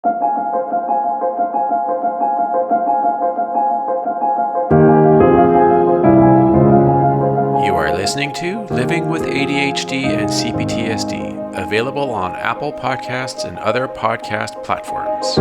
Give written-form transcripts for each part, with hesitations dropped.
You are listening to Living with ADHD and CPTSD, available on Apple Podcasts and other podcast platforms.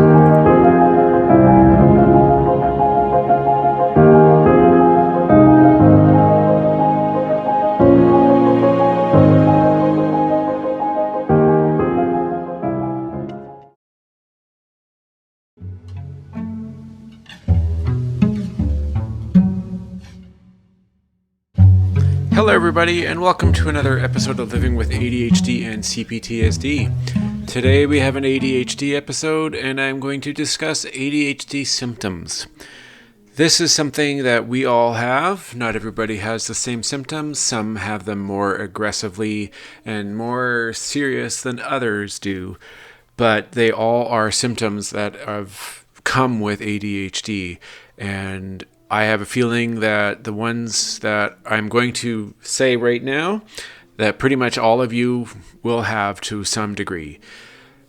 Hello everybody, and welcome to another episode of Living with ADHD and CPTSD. Today we have an ADHD episode, and I'm going to discuss ADHD symptoms. This is something that we all have. Not everybody has the same symptoms. Some have them more aggressively and more serious than others do, but they all are symptoms that have come with ADHD, and I have a feeling that the ones that I'm going to say right now, that pretty much all of you will have to some degree.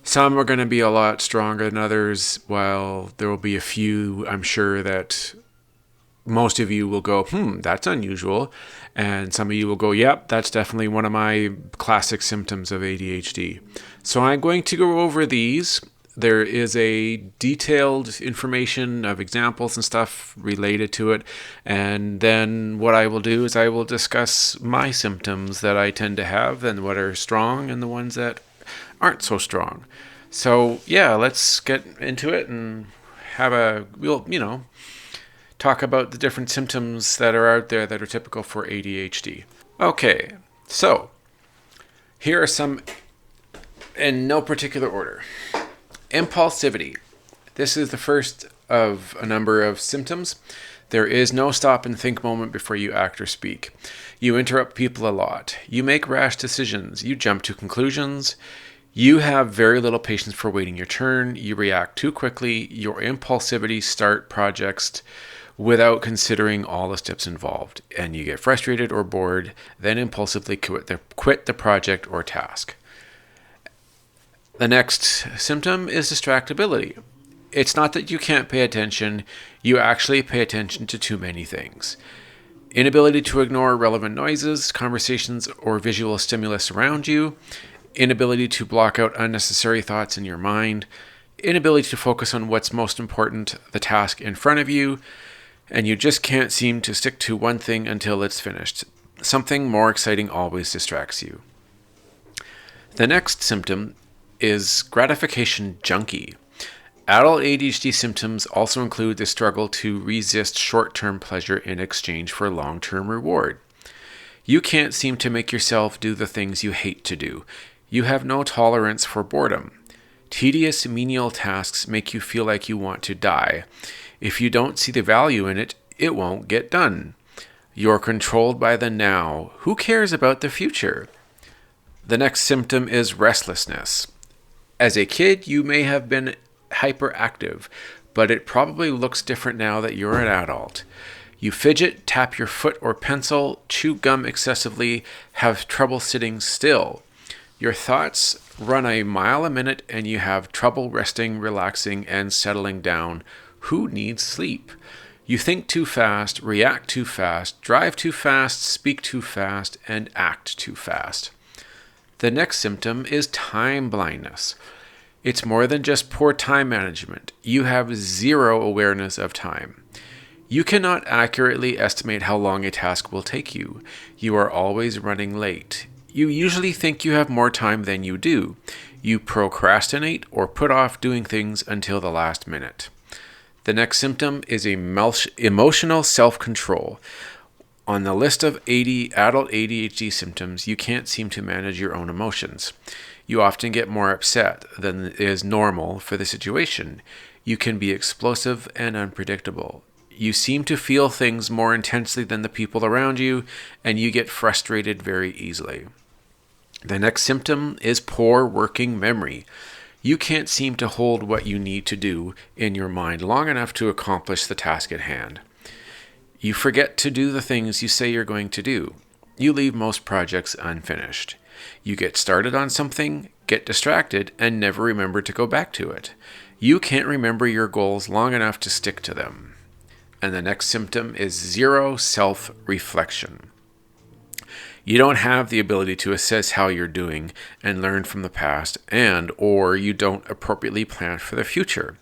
Some are going to be a lot stronger than others, while there will be a few, I'm sure, that most of you will go, that's unusual. And some of you will go, yep, that's definitely one of my classic symptoms of ADHD. So I'm going to go over these. There is a detailed information of examples and stuff related to it. And then what I will do is I will discuss my symptoms that I tend to have and what are strong and the ones that aren't so strong. So yeah, let's get into it and we'll talk about the different symptoms that are out there that are typical for ADHD. Okay, so here are some in no particular order. Impulsivity. This is the first of a number of symptoms. There is no stop and think moment before you act or speak. You interrupt people a lot. You make rash decisions. You jump to conclusions. You have very little patience for waiting your turn. You react too quickly. Your impulsivity start projects without considering all the steps involved. And you get frustrated or bored, then impulsively quit the project or task. The next symptom is distractibility. It's not that you can't pay attention, you actually pay attention to too many things. Inability to ignore relevant noises, conversations, or visual stimulus around you. Inability to block out unnecessary thoughts in your mind. Inability to focus on what's most important, the task in front of you. And you just can't seem to stick to one thing until it's finished. Something more exciting always distracts you. The next symptom is gratification junkie. Adult ADHD symptoms also include the struggle to resist short-term pleasure in exchange for long-term reward. You can't seem to make yourself do the things you hate to do. You have no tolerance for boredom. Tedious menial tasks make you feel like you want to die. If you don't see the value in it, it won't get done. You're controlled by the now. Who cares about the future? The next symptom is restlessness. As a kid, you may have been hyperactive, but it probably looks different now that you're an adult. You fidget, tap your foot or pencil, chew gum excessively, have trouble sitting still. Your thoughts run a mile a minute and you have trouble resting, relaxing, and settling down. Who needs sleep? You think too fast, react too fast, drive too fast, speak too fast, and act too fast. The next symptom is time blindness. It's more than just poor time management. You have zero awareness of time. You cannot accurately estimate how long a task will take you. You are always running late. You usually think you have more time than you do. You procrastinate or put off doing things until the last minute. The next symptom is emotional self-control. On the list of adult ADHD symptoms, you can't seem to manage your own emotions. You often get more upset than is normal for the situation. You can be explosive and unpredictable. You seem to feel things more intensely than the people around you, and you get frustrated very easily. The next symptom is poor working memory. You can't seem to hold what you need to do in your mind long enough to accomplish the task at hand. You forget to do the things you say you're going to do. You leave most projects unfinished. You get started on something, get distracted, and never remember to go back to it. You can't remember your goals long enough to stick to them. And the next symptom is zero self-reflection. You don't have the ability to assess how you're doing and learn from the past, or you don't appropriately plan for the future.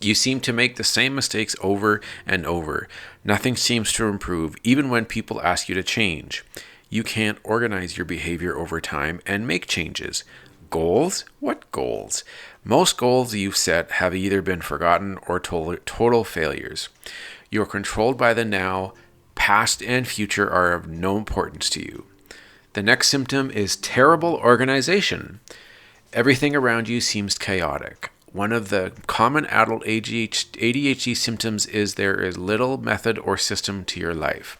You seem to make the same mistakes over and over. Nothing seems to improve, even when people ask you to change. You can't organize your behavior over time and make changes. Goals? What goals? Most goals you've set have either been forgotten or total failures. You're controlled by the now. Past and future are of no importance to you. The next symptom is terrible organization. Everything around you seems chaotic. One of the common adult ADHD symptoms is there is little method or system to your life.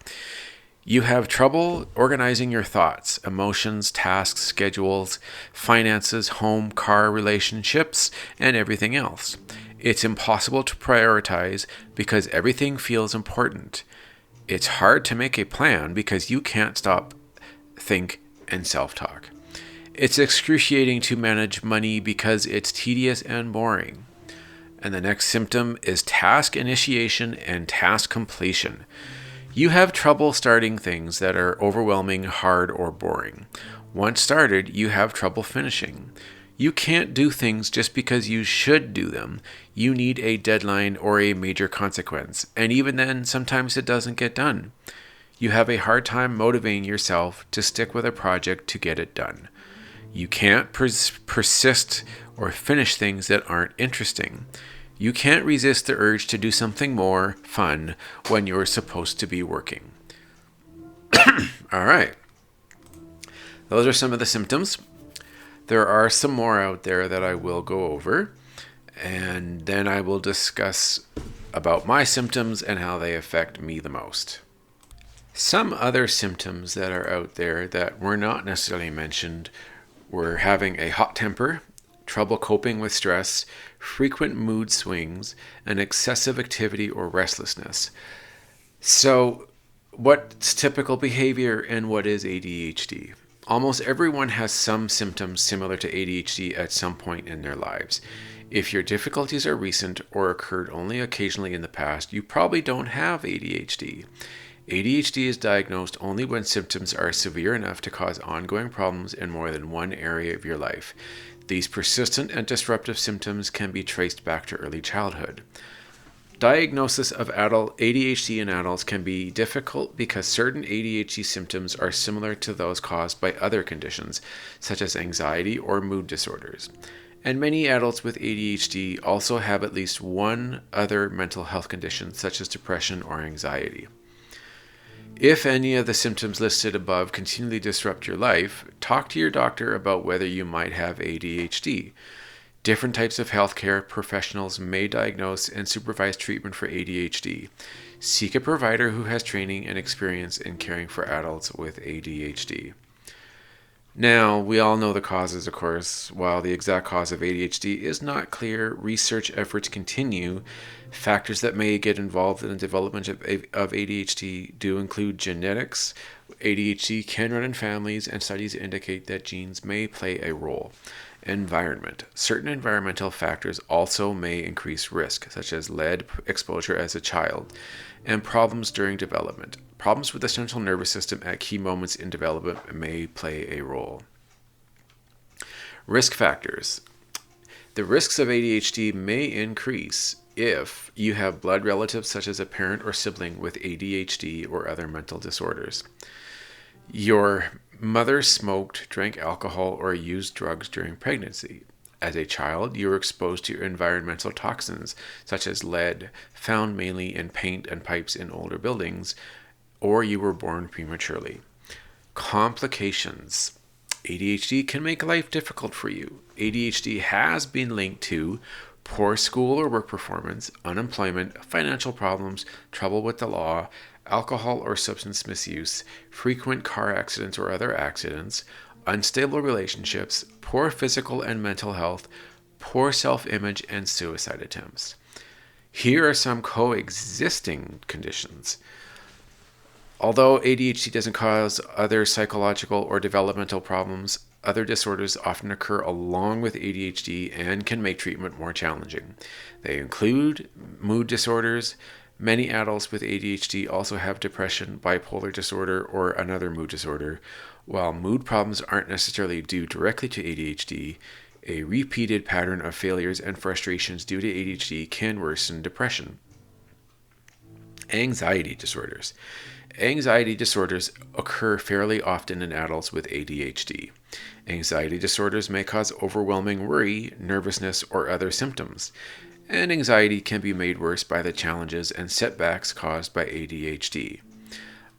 You have trouble organizing your thoughts, emotions, tasks, schedules, finances, home, car, relationships, and everything else. It's impossible to prioritize because everything feels important. It's hard to make a plan because you can't stop, think, and self-talk. It's excruciating to manage money because it's tedious and boring. And the next symptom is task initiation and task completion. You have trouble starting things that are overwhelming, hard, or boring. Once started, you have trouble finishing. You can't do things just because you should do them. You need a deadline or a major consequence, and even then, sometimes it doesn't get done. You have a hard time motivating yourself to stick with a project to get it done. You can't persist or finish things that aren't interesting. You can't resist the urge to do something more fun when you're supposed to be working. All right. Those are some of the symptoms. There are some more out there that I will go over, and then I will discuss about my symptoms and how they affect me the most. Some other symptoms that are out there that were not necessarily mentioned were having a hot temper, trouble coping with stress, frequent mood swings, and excessive activity or restlessness. So, what's typical behavior and what is ADHD? Almost everyone has some symptoms similar to ADHD at some point in their lives. If your difficulties are recent or occurred only occasionally in the past, you probably don't have ADHD. ADHD is diagnosed only when symptoms are severe enough to cause ongoing problems in more than one area of your life. These persistent and disruptive symptoms can be traced back to early childhood. Diagnosis of adult ADHD in adults can be difficult because certain ADHD symptoms are similar to those caused by other conditions, such as anxiety or mood disorders. And many adults with ADHD also have at least one other mental health condition, such as depression or anxiety. If any of the symptoms listed above continually disrupt your life, talk to your doctor about whether you might have ADHD. Different types of healthcare professionals may diagnose and supervise treatment for ADHD. Seek a provider who has training and experience in caring for adults with ADHD. Now, we all know the causes, of course. While the exact cause of ADHD is not clear, research efforts continue. Factors that may get involved in the development of ADHD do include genetics. ADHD can run in families, and studies indicate that genes may play a role. Environment. Certain environmental factors also may increase risk, such as lead exposure as a child, and problems during development. Problems with the central nervous system at key moments in development may play a role. Risk factors. The risks of ADHD may increase if you have blood relatives such as a parent or sibling with ADHD or other mental disorders. Your mother smoked, drank alcohol, or used drugs during pregnancy. As a child, you were exposed to environmental toxins such as lead, found mainly in paint and pipes in older buildings, or you were born prematurely. Complications. ADHD can make life difficult for you. ADHD has been linked to poor school or work performance, unemployment, financial problems, trouble with the law, alcohol or substance misuse, frequent car accidents or other accidents, unstable relationships, poor physical and mental health, poor self-image, and suicide attempts. Here are some coexisting conditions. Although ADHD doesn't cause other psychological or developmental problems, other disorders often occur along with ADHD and can make treatment more challenging. They include mood disorders. Many adults with ADHD also have depression, bipolar disorder, or another mood disorder. While mood problems aren't necessarily due directly to ADHD, a repeated pattern of failures and frustrations due to ADHD can worsen depression. Anxiety disorders. Anxiety disorders occur fairly often in adults with ADHD. Anxiety disorders may cause overwhelming worry, nervousness, or other symptoms. And anxiety can be made worse by the challenges and setbacks caused by ADHD.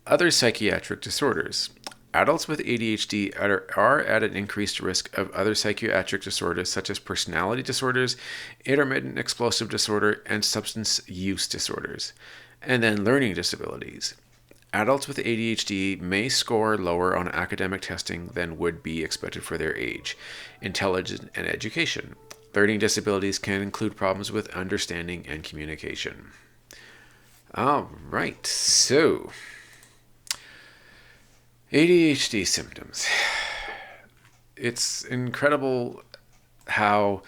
Other psychiatric disorders. Adults with ADHD are at an increased risk of other psychiatric disorders such as personality disorders, intermittent explosive disorder, and substance use disorders. And then learning disabilities. Adults with ADHD may score lower on academic testing than would be expected for their age, intelligence, and education. Learning disabilities can include problems with understanding and communication. All right, so ADHD symptoms. It's incredible how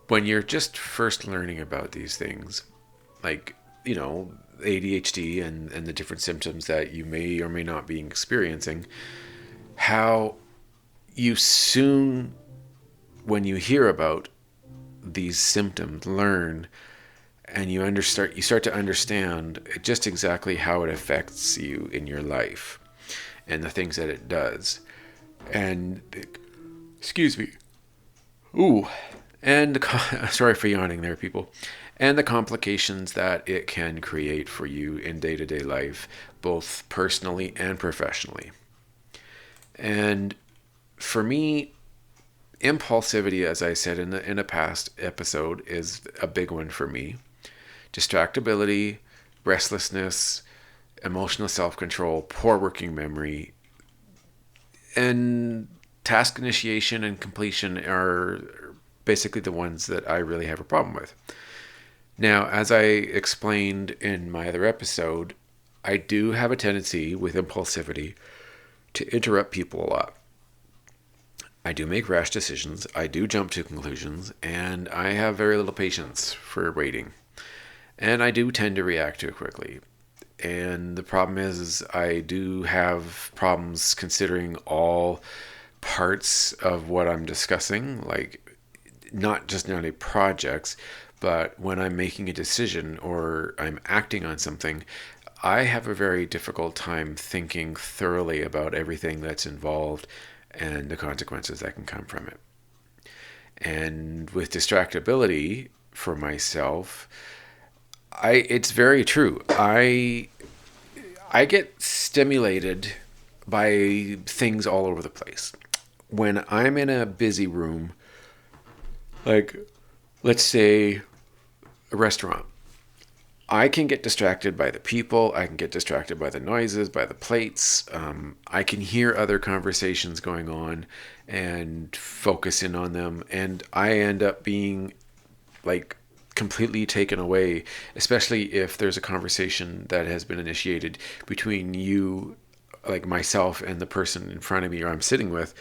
when you're just first learning about these things, like, ADHD and the different symptoms that you may or may not be experiencing, how you soon, when you hear about these symptoms, learn and you start to understand just exactly how it affects you in your life and the things that it does. And excuse me. Ooh. And sorry for yawning there, people. And the complications that it can create for you in day-to-day life, both personally and professionally. And for me, impulsivity, as I said in a past episode, is a big one for me. Distractibility, restlessness, emotional self-control, poor working memory, and task initiation and completion are basically the ones that I really have a problem with. Now, as I explained in my other episode, I do have a tendency with impulsivity to interrupt people a lot. I do make rash decisions, I do jump to conclusions, and I have very little patience for waiting. And I do tend to react too quickly. And the problem is I do have problems considering all parts of what I'm discussing, like not just only projects, but when I'm making a decision or I'm acting on something, I have a very difficult time thinking thoroughly about everything that's involved and the consequences that can come from it. And with distractibility for myself, it's very true. I get stimulated by things all over the place. When I'm in a busy room, like let's say a restaurant, I can get distracted by the people. I can get distracted by the noises, by the plates. I can hear other conversations going on and focus in on them. And I end up being like completely taken away, especially if there's a conversation that has been initiated between you, like myself, and the person in front of me or I'm sitting with.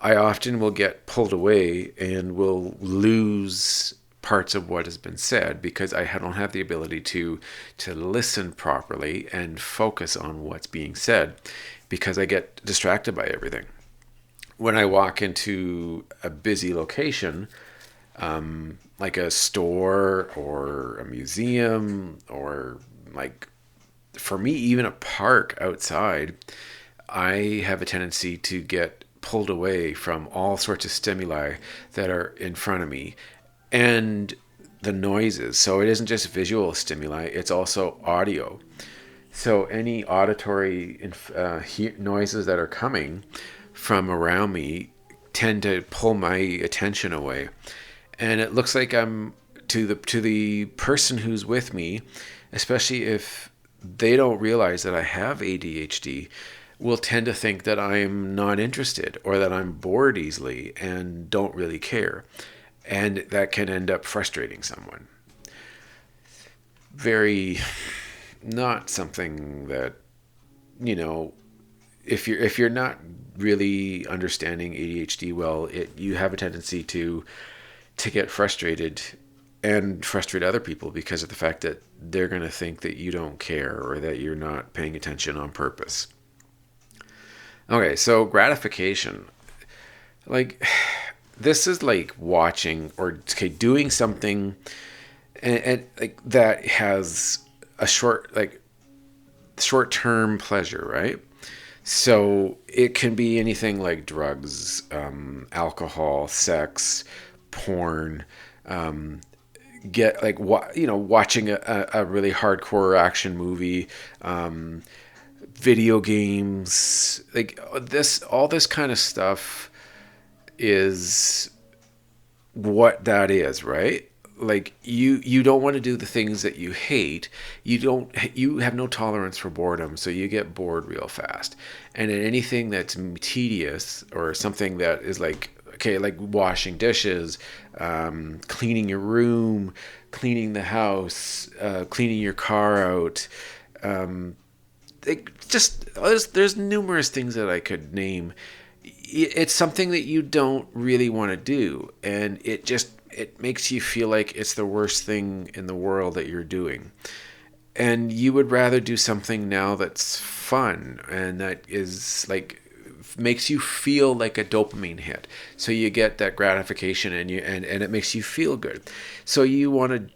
I often will get pulled away and will lose parts of what has been said because I don't have the ability to listen properly and focus on what's being said because I get distracted by everything. When I walk into a busy location, like a store or a museum or like for me even a park outside, I have a tendency to get pulled away from all sorts of stimuli that are in front of me and the noises. So it isn't just visual stimuli, it's also audio. So any auditory noises that are coming from around me tend to pull my attention away. And it looks like I'm to the person who's with me, especially if they don't realize that I have ADHD, will tend to think that I'm not interested or that I'm bored easily and don't really care. And that can end up frustrating someone. Very not something that, if you're not really understanding ADHD well, you have a tendency to get frustrated and frustrate other people because of the fact that they're going to think that you don't care or that you're not paying attention on purpose. Okay, so gratification. Like, this is like watching or doing something and like that has a short-term pleasure, right? So it can be anything like drugs, alcohol, sex, porn, watching a really hardcore action movie, video games, like all this kind of stuff is what that is, right? Like you don't want to do the things that you hate. You have no tolerance for boredom, so you get bored real fast. And in anything that's tedious or something that is like, okay, like washing dishes, cleaning your room, cleaning the house, cleaning your car out, there's numerous things that I could name. It's something that you don't really want to do, and it makes you feel like it's the worst thing in the world that you're doing. And you would rather do something now that's fun and that is like makes you feel like a dopamine hit. So you get that gratification and it makes you feel good. So you want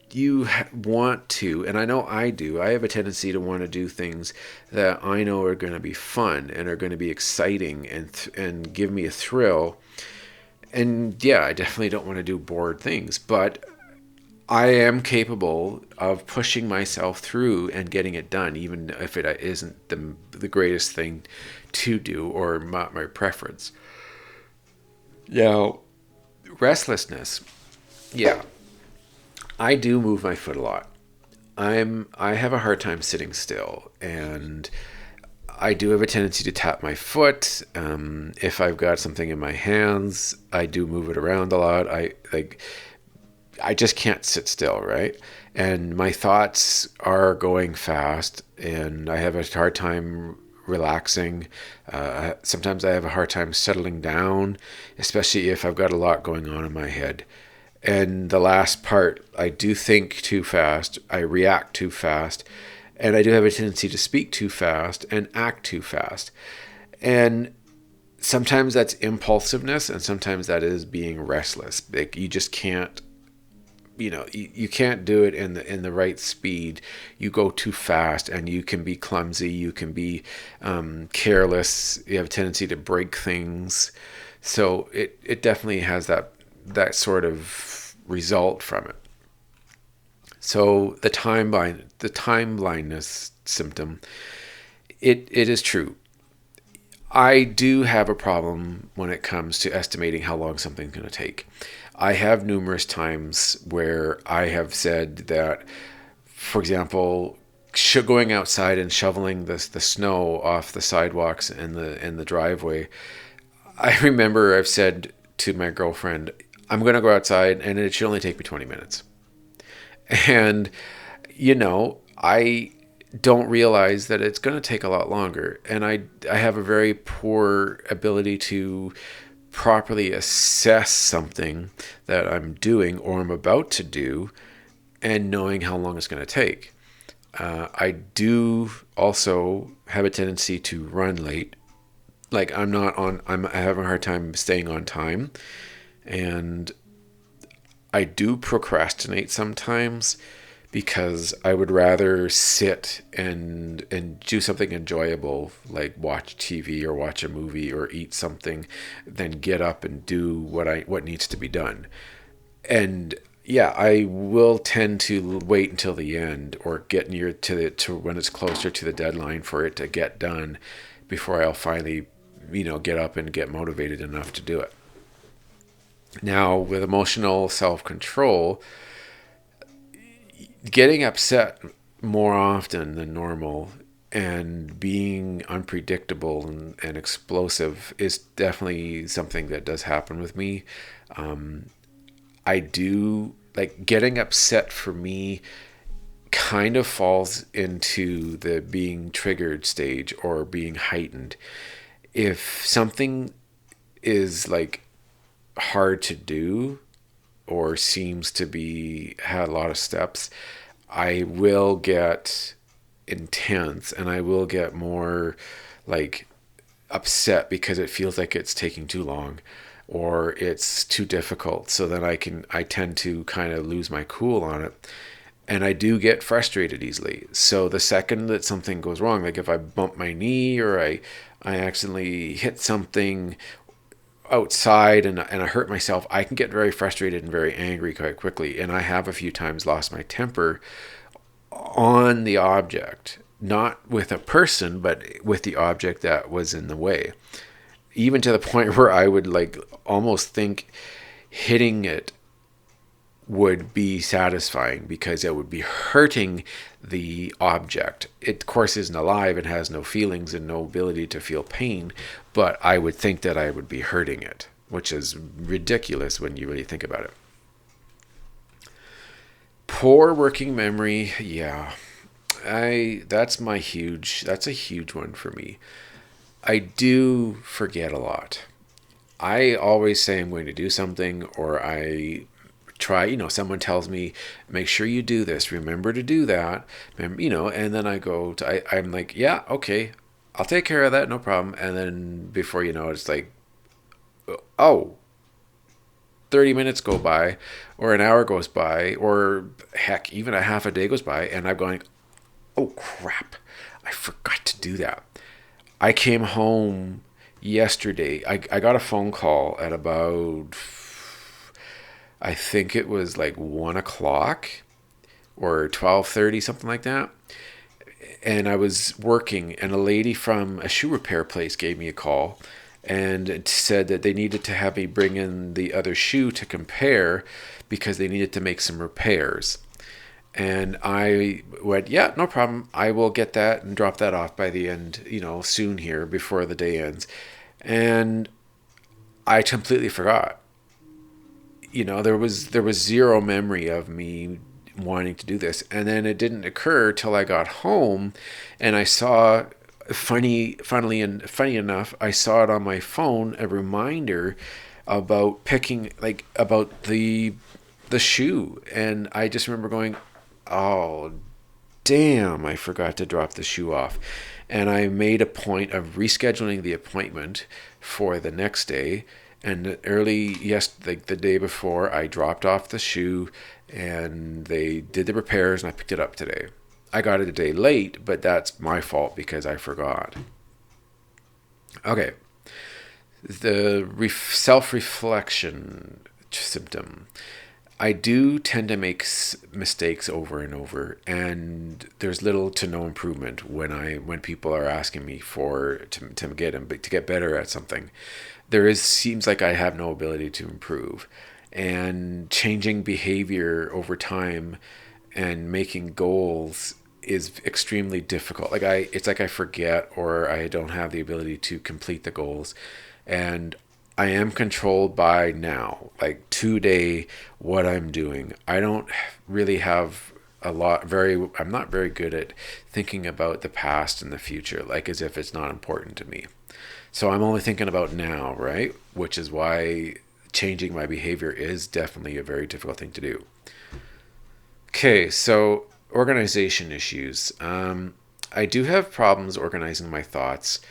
to, and I know I do. I have a tendency to want to do things that I know are going to be fun and are going to be exciting and give me a thrill. And yeah, I definitely don't want to do bored things, but I am capable of pushing myself through and getting it done, even if it isn't the greatest thing to do or not my preference. Now, restlessness. Yeah, I do move my foot a lot. I have a hard time sitting still, and I do have a tendency to tap my foot. If I've got something in my hands, I do move it around a lot. I just can't sit still, right? And my thoughts are going fast, and I have a hard time relaxing. Sometimes I have a hard time settling down, especially if I've got a lot going on in my head. And the last part, I do think too fast, I react too fast, and I do have a tendency to speak too fast and act too fast. And sometimes that's impulsiveness, and sometimes that is being restless. Like you just can't, you can't do it in the right speed. You go too fast, and you can be clumsy. You can be careless. You have a tendency to break things. So it definitely has that sort of result from it. So the time blindness symptom, it is true. I do have a problem when it comes to estimating how long something's going to take. I have numerous times where I have said that, for example, going outside and shoveling the snow off the sidewalks and the driveway. I remember I've said to my girlfriend, I'm going to go outside and it should only take me 20 minutes. And, I don't realize that it's going to take a lot longer. And I have a very poor ability to properly assess something that I'm doing or I'm about to do and knowing how long it's going to take. I do also have a tendency to run late. Like I have a hard time staying on time, and I do procrastinate sometimes because I would rather sit and do something enjoyable, like watch TV or watch a movie or eat something, than get up and do what needs to be done. And yeah, I will tend to wait until the end or get near to when it's closer to the deadline for it to get done before I'll finally, get up and get motivated enough to do it. Now, with emotional self-control, getting upset more often than normal and being unpredictable and explosive is definitely something that does happen with me. I do, like, getting upset for me kind of falls into the being triggered stage or being heightened. if something is like hard to do or seems to be had a lot of steps, I will get intense and I will get more like upset because it feels like it's taking too long or it's too difficult. So then I tend to kind of lose my cool on it. And I do get frustrated easily. So the second that something goes wrong, like if I bump my knee or I accidentally hit something outside and I hurt myself, I can get very frustrated and very angry quite quickly. And I have a few times lost my temper on the object, not with a person, but with the object that was in the way. Even to the point where I would like almost think hitting it would be satisfying because it would be hurting the object. It, of course, isn't alive and has no feelings and no ability to feel pain, but I would think that I would be hurting it, which is ridiculous when you really think about it. Poor working memory, yeah. That's a huge one for me. I do forget a lot. I always say I'm going to do something, or I try, someone tells me, make sure you do this, remember to do that, and then I'm like, yeah, okay, I'll take care of that, no problem. And then before you know it, it's like, oh, 30 minutes go by, or an hour goes by, or heck, even a half a day goes by, and I'm going, oh crap, I forgot to do that. I came home yesterday. I got a phone call at about, I think it was like 1 o'clock or 12:30, something like that. And I was working, and a lady from a shoe repair place gave me a call and it said that they needed to have me bring in the other shoe to compare because they needed to make some repairs. And I went, yeah, no problem. I will get that and drop that off by the end, soon here before the day ends. And I completely forgot. There was zero memory of me wanting to do this. And then it didn't occur till I got home and I saw funny enough, I saw it on my phone, a reminder about about the shoe. And I just remember going, oh, damn, I forgot to drop the shoe off. And I made a point of rescheduling the appointment for the next day. And the day before, I dropped off the shoe and they did the repairs and I picked it up today. I got it a day late, but that's my fault because I forgot. Okay. The self-reflection symptom. I do tend to make mistakes over and over, and there's little to no improvement when people are asking me to get better at something. Seems like I have no ability to improve, and changing behavior over time and making goals is extremely difficult. It's like I forget or I don't have the ability to complete the goals, and I am controlled by now, like today, what I'm doing. I don't really have I'm not very good at thinking about the past and the future, like as if it's not important to me. So I'm only thinking about now, right? Which is why changing my behavior is definitely a very difficult thing to do. Okay, so organization issues. I do have problems organizing my thoughts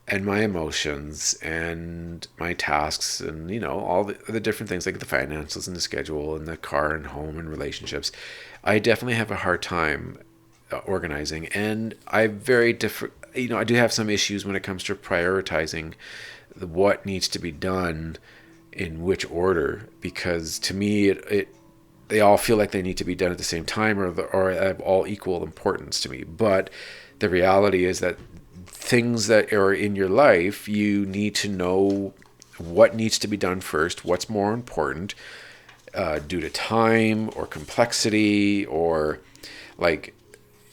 and my emotions and my tasks and all the different things like the finances and the schedule and the car and home and relationships. I definitely have a hard time organizing, and I do have some issues when it comes to prioritizing what needs to be done in which order, because to me they all feel like they need to be done at the same time or have all equal importance to me. But the reality is that things that are in your life, you need to know what needs to be done first, what's more important due to time or complexity, or like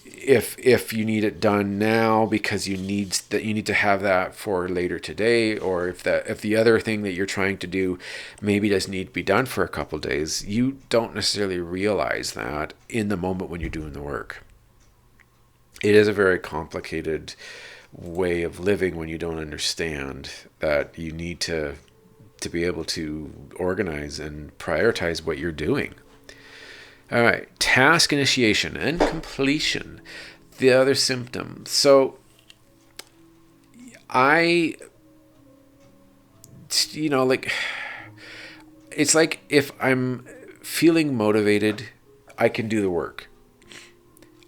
if you need it done now because you need to have that for later today, or if the other thing that you're trying to do maybe doesn't need to be done for a couple of days, you don't necessarily realize that in the moment when you're doing the work. It is a very complicated way of living when you don't understand that you need to be able to organize and prioritize what you're doing. All right, task initiation and completion, the other symptom. So like, it's like if I'm feeling motivated, I can do the work.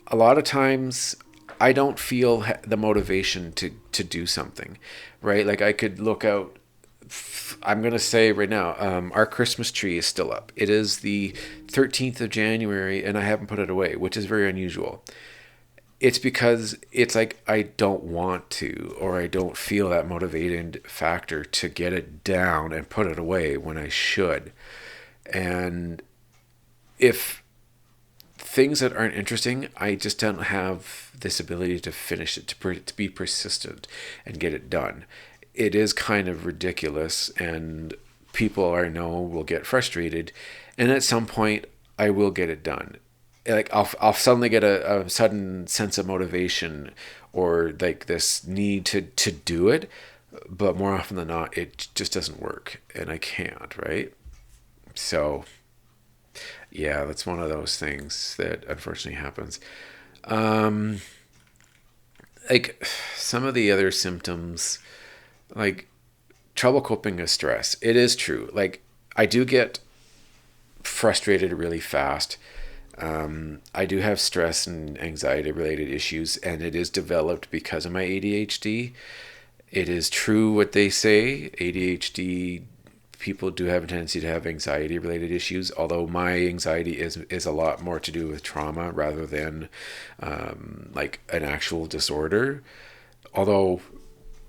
A lot of times I don't feel the motivation to do something, right? Like I could look out. I'm going to say right now, our Christmas tree is still up. It is the 13th of January and I haven't put it away, which is very unusual. It's because it's like I don't want to, or I don't feel that motivated factor to get it down and put it away when I should. And if things that aren't interesting, I just don't have this ability to finish it, to be persistent and get it done. It is kind of ridiculous, and people I know will get frustrated, and at some point I will get it done. Like I'll suddenly get a sudden sense of motivation or like this need to do it, but more often than not it just doesn't work and I can't, right? So yeah, that's one of those things that unfortunately happens. Like some of the other symptoms, like trouble coping with stress. It is true. Like I do get frustrated really fast. I do have stress and anxiety related issues, and it is developed because of my ADHD. It is true what they say. ADHD people do have a tendency to have anxiety related issues, although my anxiety is a lot more to do with trauma rather than like an actual disorder. Although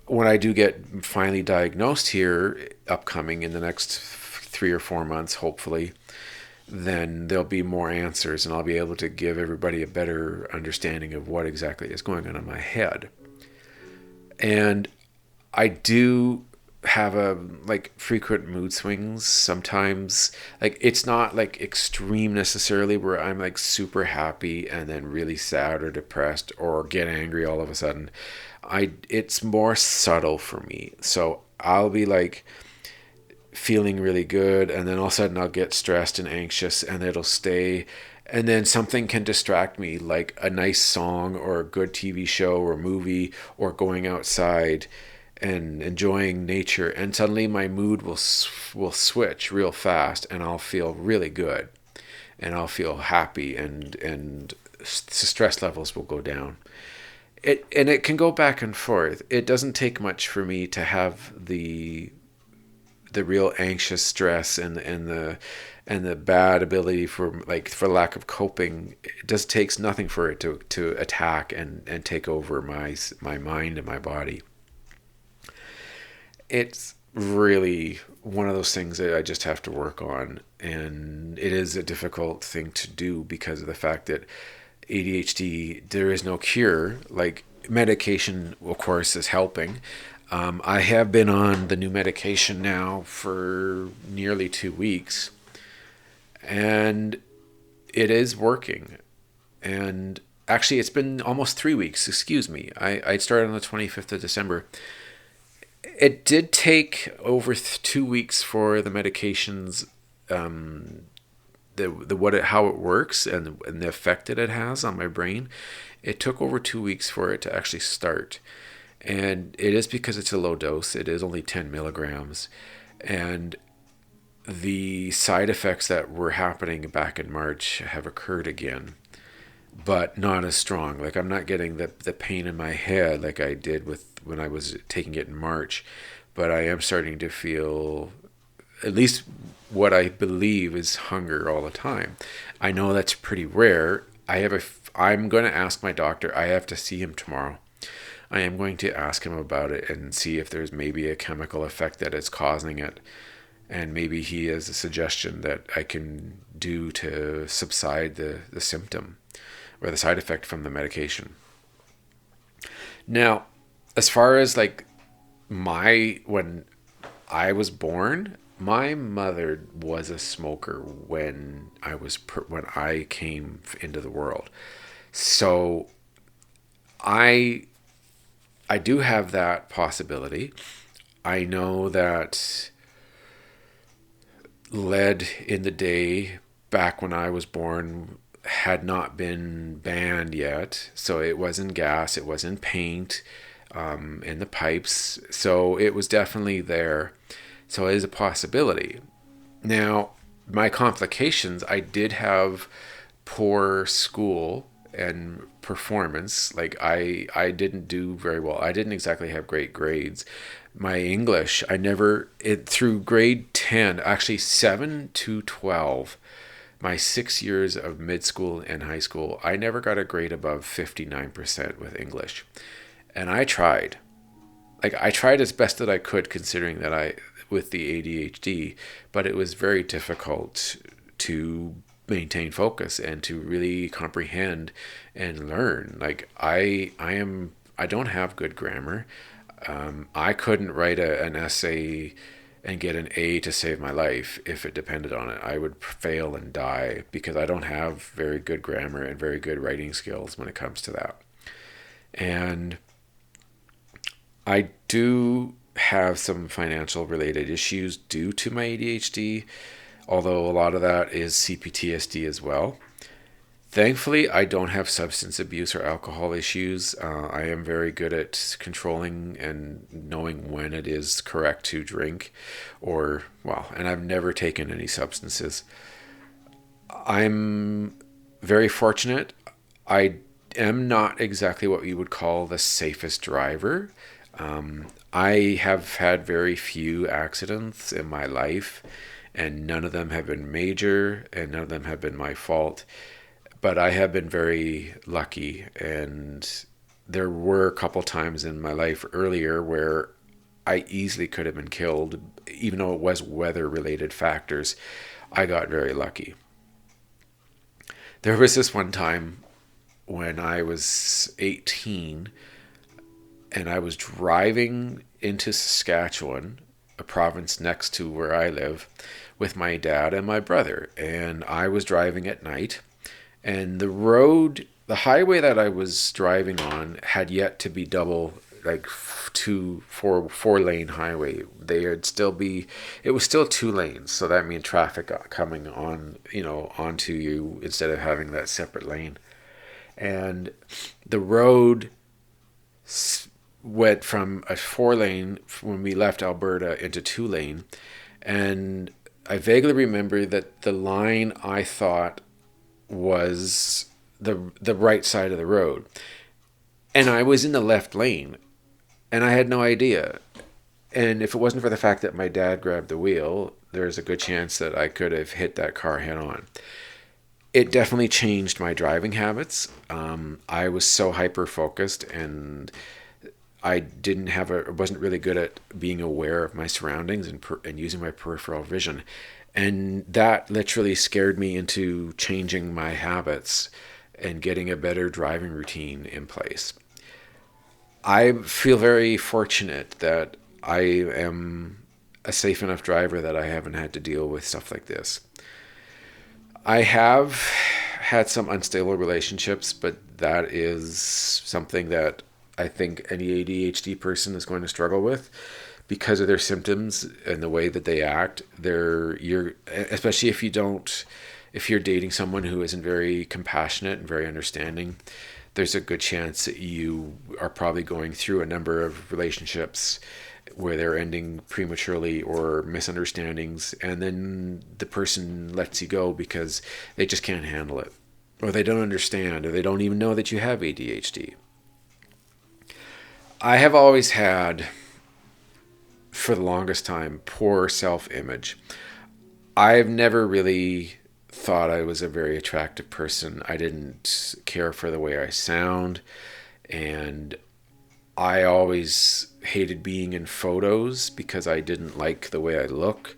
when I do get finally diagnosed here, upcoming in the next 3 or 4 months, hopefully, then there'll be more answers and I'll be able to give everybody a better understanding of what exactly is going on in my head. And I do have like frequent mood swings sometimes. Like it's not like extreme necessarily where I'm like super happy and then really sad or depressed or get angry all of a sudden. It's more subtle for me. So I'll be like feeling really good, and then all of a sudden I'll get stressed and anxious, and it'll stay, and then something can distract me, like a nice song or a good TV show or movie or going outside and enjoying nature, and suddenly my mood will switch real fast and I'll feel really good and I'll feel happy, and stress levels will go down. It can go back and forth. It doesn't take much for me to have the real anxious stress and the bad ability for lack of coping. It just takes nothing for it to attack and take over my mind and my body. It's really one of those things that I just have to work on, and it is a difficult thing to do because of the fact that ADHD, there is no cure. Like medication of course is helping. I have been on the new medication now for nearly 2 weeks, and it is working. And actually, it's been almost 3 weeks. Excuse me. I started on the 25th of December. It did take over 2 weeks for the medications, how it works and the effect that it has on my brain. It took over 2 weeks for it to actually start. And it is because it's a low dose. It is only 10 milligrams. And the side effects that were happening back in March have occurred again, but not as strong. Like I'm not getting the pain in my head like I did when I was taking it in March, but I am starting to feel at least what I believe is hunger all the time. I know that's pretty rare. I'm going to ask my doctor. I have to see him tomorrow. I am going to ask him about it and see if there's maybe a chemical effect that is causing it. And maybe he has a suggestion that I can do to subside the symptom or the side effect from the medication. Now, as far as like when I was born, my mother was a smoker when I came into the world. So I I do have that possibility. I know that lead in the day back when I was born had not been banned yet. So it was in gas, it was in paint, in the pipes. So it was definitely there. So it is a possibility. Now, my complications, I did have poor school and performance. Like I didn't do very well. I didn't exactly have great grades. My English, I never it through grade 10, actually 7 to 12, my 6 years of mid school and high school, I never got a grade above 59% with English. And I tried. Like I tried as best that I could considering that I with the ADHD, but it was very difficult to maintain focus and to really comprehend and learn. Like I don't have good grammar. I couldn't write an essay and get an A to save my life if it depended on it. I would fail and die because I don't have very good grammar and very good writing skills when it comes to that. And I do have some financial related issues due to my ADHD, although a lot of that is CPTSD as well. Thankfully, I don't have substance abuse or alcohol issues. I am very good at controlling and knowing when it is correct to drink, and I've never taken any substances. I'm very fortunate. I am not exactly what you would call the safest driver. I have had very few accidents in my life, and none of them have been major, and none of them have been my fault. But I have been very lucky, and there were a couple times in my life earlier where I easily could have been killed, even though it was weather-related factors. I got very lucky. There was this one time when I was 18, and I was driving into Saskatchewan, a province next to where I live, with my dad and my brother. And I was driving at night, and the highway that I was driving on had yet to be double, like four lane highway. It was still 2 lanes. So that means traffic coming on, onto you instead of having that separate lane. And the road went from a 4 lane when we left Alberta into 2 lane. And I vaguely remember that the line I thought was the right side of the road, and I was in the left lane, and I had no idea. And if it wasn't for the fact that my dad grabbed the wheel, there's a good chance that I could have hit that car head on. It definitely changed my driving habits. I was so hyper focused, and I wasn't really good at being aware of my surroundings and using my peripheral vision. And that literally scared me into changing my habits and getting a better driving routine in place. I feel very fortunate that I am a safe enough driver that I haven't had to deal with stuff like this. I have had some unstable relationships, but that is something that I think any ADHD person is going to struggle with because of their symptoms and the way that they act. Especially if you're dating someone who isn't very compassionate and very understanding, there's a good chance that you are probably going through a number of relationships where they're ending prematurely or misunderstandings, and then the person lets you go because they just can't handle it, or they don't understand, or they don't even know that you have ADHD. I have always had, for the longest time, poor self-image. I've never really thought I was a very attractive person. I didn't care for the way I sound, and I always hated being in photos because I didn't like the way I look,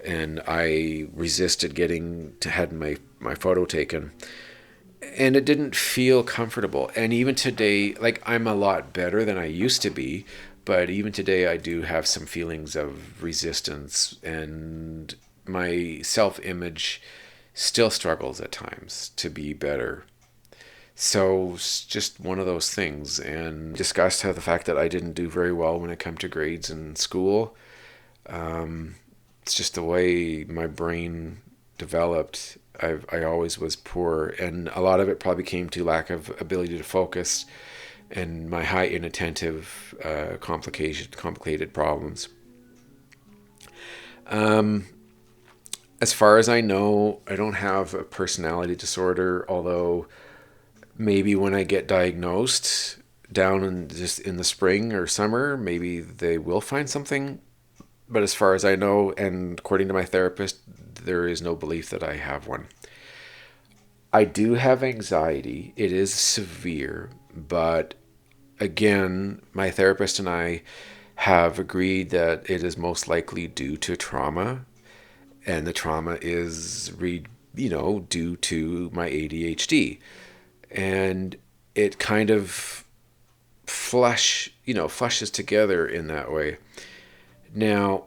and I resisted getting to have my photo taken, and it didn't feel comfortable. And even today, like, I'm a lot better than I used to be, but even today I do have some feelings of resistance, and my self-image still struggles at times to be better. So it's just one of those things. And discussed how the fact that I didn't do very well when it came to grades in school. It's just the way my brain developed. I always was poor, and a lot of it probably came to lack of ability to focus and my high inattentive, complicated problems. As far as I know, I don't have a personality disorder, although maybe when I get diagnosed down in just in the spring or summer, maybe they will find something. But as far as I know, and according to my therapist, there is no belief that I have one. I do have anxiety. It is severe, but again, my therapist and I have agreed that it is most likely due to trauma, and the trauma is due to my ADHD, and it kind of flushes together in that way. Now,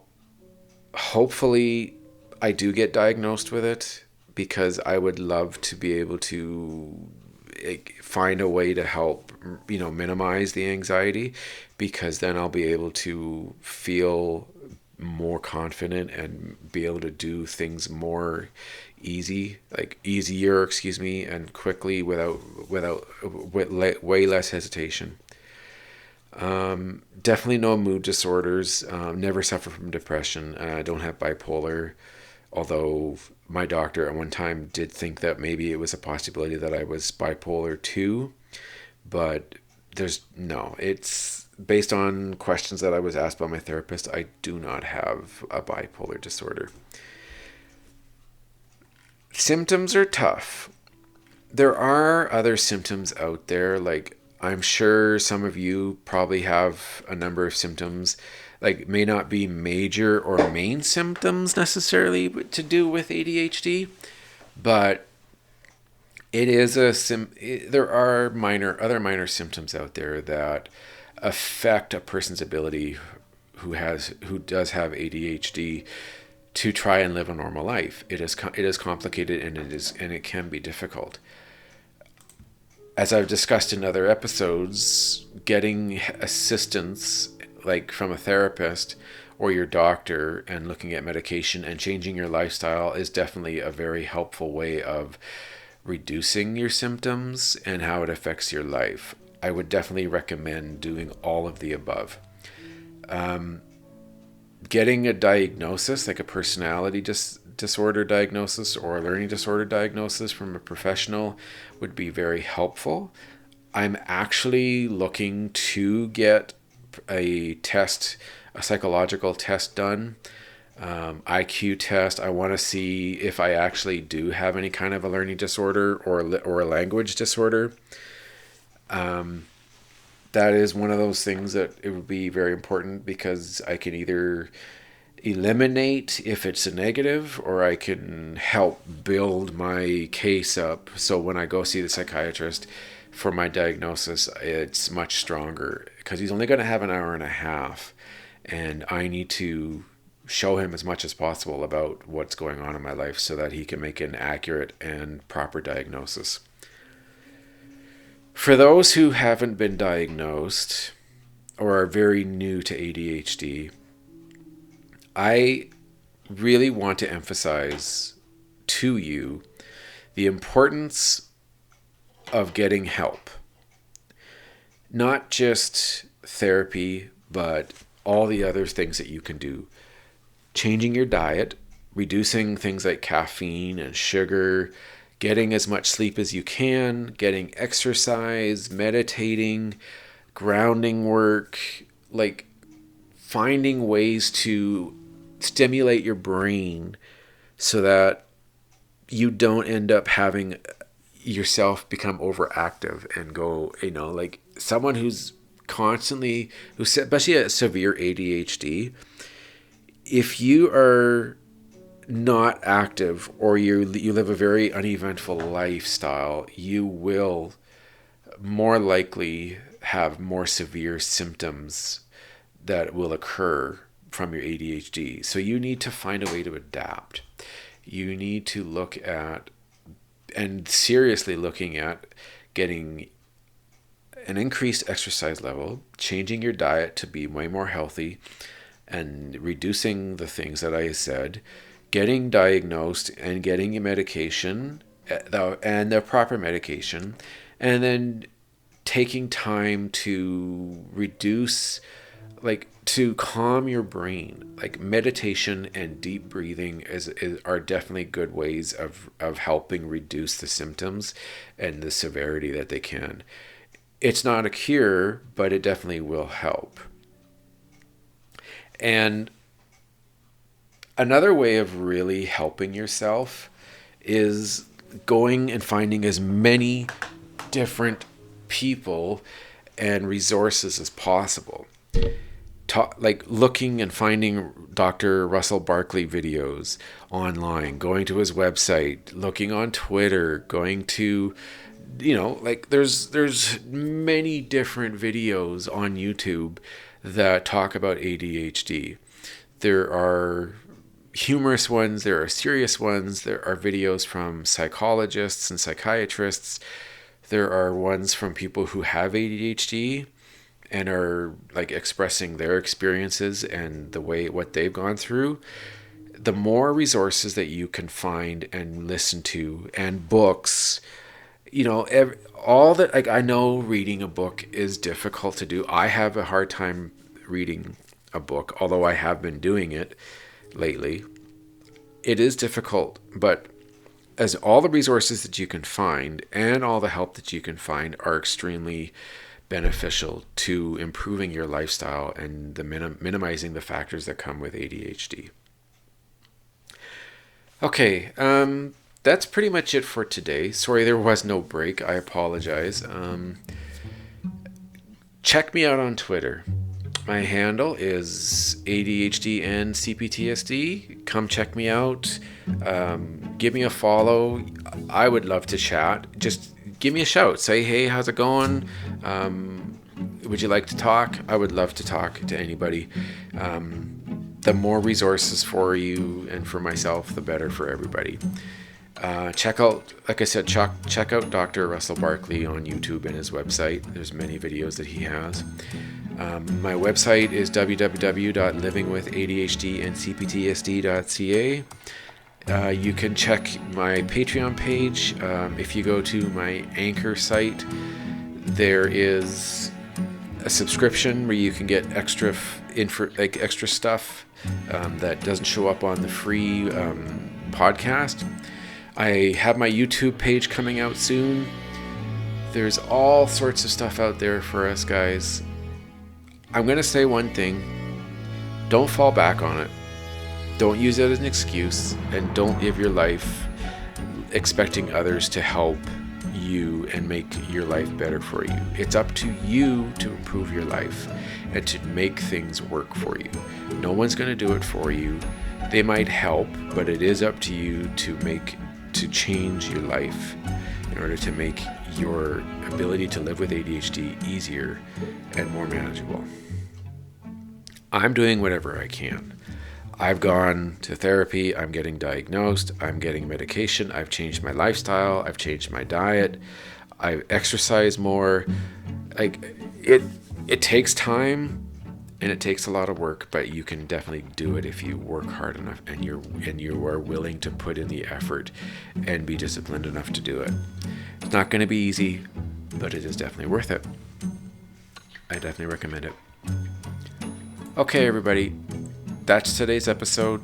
hopefully, I do get diagnosed with it because I would love to be able to find a way to help, minimize the anxiety, because then I'll be able to feel more confident and be able to do things more easier, and quickly with way less hesitation. Definitely no mood disorders. Never suffer from depression. I don't have bipolar, although my doctor at one time did think that maybe it was a possibility that I was bipolar too. But it's based on questions that I was asked by my therapist. I do not have a bipolar disorder. Symptoms are tough. There are other symptoms out there, like I'm sure some of you probably have a number of symptoms, like may not be major or main symptoms necessarily to do with ADHD, but there are other minor symptoms out there that affect a person's ability who does have ADHD to try and live a normal life. It is complicated, and it can be difficult. As I've discussed in other episodes, getting assistance like from a therapist or your doctor and looking at medication and changing your lifestyle is definitely a very helpful way of reducing your symptoms and how it affects your life. I would definitely recommend doing all of the above. Getting a diagnosis, like a personality disorder diagnosis or a learning disorder diagnosis from a professional, would be very helpful. I'm actually looking to get a psychological test done, IQ test. I want to see if I actually do have any kind of a learning disorder or a language disorder. That is one of those things that it would be very important, because I can either eliminate if it's a negative, or I can help build my case up so when I go see the psychiatrist for my diagnosis, it's much stronger, because he's only going to have an hour and a half, and I need to show him as much as possible about what's going on in my life so that he can make an accurate and proper diagnosis. For those who haven't been diagnosed or are very new to ADHD, I really want to emphasize to you the importance of getting help. Not just therapy, but all the other things that you can do. Changing your diet, reducing things like caffeine and sugar, getting as much sleep as you can, getting exercise, meditating, grounding work, like finding ways to stimulate your brain so that you don't end up having yourself become overactive and go, like someone who's especially a severe ADHD, if you are not active or you live a very uneventful lifestyle, you will more likely have more severe symptoms that will occur from your ADHD. So you need to find a way to adapt. You need to look at, and seriously looking at, getting an increased exercise level, changing your diet to be way more healthy, and reducing the things that I said, getting diagnosed and getting your medication and the proper medication, and then taking time to reduce, like, to calm your brain. Like, meditation and deep breathing are definitely good ways of helping reduce the symptoms and the severity that they can. It's not a cure, but it definitely will help. And another way of really helping yourself is going and finding as many different people and resources as possible. Like looking and finding Dr. Russell Barkley videos online, going to his website, looking on Twitter, going to, like there's many different videos on YouTube that talk about ADHD. There are humorous ones, there are serious ones, there are videos from psychologists and psychiatrists. There are ones from people who have ADHD and are like expressing their experiences and what they've gone through. The more resources that you can find and listen to, and books, all that, like, I know reading a book is difficult to do. I have a hard time reading a book, although I have been doing it lately. It is difficult, but as all the resources that you can find and all the help that you can find are extremely beneficial to improving your lifestyle and minimizing the factors that come with ADHD. Okay, that's pretty much it for today. Sorry there was no break. I apologize. Check me out on Twitter. My handle is ADHD and CPTSD. Come check me out. Give me a follow. I would love to chat. Just give me a shout. Say, hey, how's it going? Would you like to talk? I would love to talk to anybody. The more resources for you and for myself, the better for everybody. Check out, like I said, check out Dr. Russell Barkley on YouTube and his website. There's many videos that he has. My website is www.livingwithadhdandcptsd.ca. You can check my Patreon page. If you go to my Anchor site, there is a subscription where you can get extra stuff that doesn't show up on the free podcast. I have my YouTube page coming out soon. There's all sorts of stuff out there for us guys. I'm going to say one thing. Don't fall back on it. Don't use it as an excuse, and don't live your life expecting others to help you and make your life better for you. It's up to you to improve your life and to make things work for you. No one's going to do it for you. They might help, but it is up to you to change your life in order to make your ability to live with ADHD easier and more manageable. I'm doing whatever I can. I've gone to therapy, I'm getting diagnosed, I'm getting medication, I've changed my lifestyle, I've changed my diet, I exercise more. Like, it takes time and it takes a lot of work, but you can definitely do it if you work hard enough and you are willing to put in the effort and be disciplined enough to do it. It's not going to be easy, but it is definitely worth it. I definitely recommend it. Okay, everybody. That's today's episode.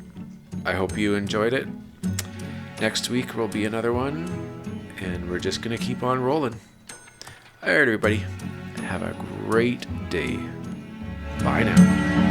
I hope you enjoyed it. Next week will be another one, and we're just going to keep on rolling. All right, everybody. Have a great day. Bye now.